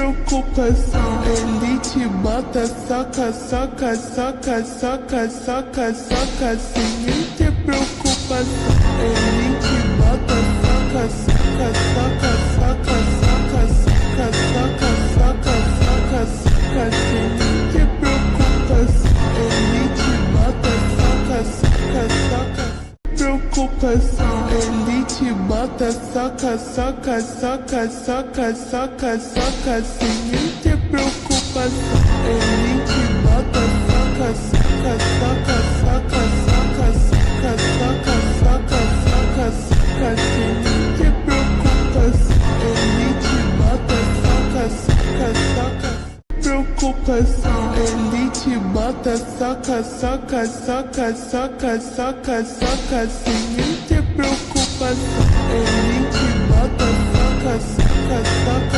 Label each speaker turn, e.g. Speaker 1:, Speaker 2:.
Speaker 1: preocupação. Ele te bota, soca, soca, soca, soca, soca, soca, sem ter preocupação. Ele te bota, soca, soca, soca, soca, soca, soca, soca, soca, soca, soca, sem ter preocupação. Ele te bota, soca, soca, soca. Preocupação, ele te bota, soca, soca, soca, soca, soca, soca, sem ter preocupação. Ele te bota, soca, soca, soca, soca, soca, soca, soca, soca, soca, soca, sem ter preocupação. Ele te bota, soca, soca, soca. Preocupação, ele te bota, soca, soca, soca, soca, soca, soca, sem ter preocupação. Ele te bota, soca, soca, soca.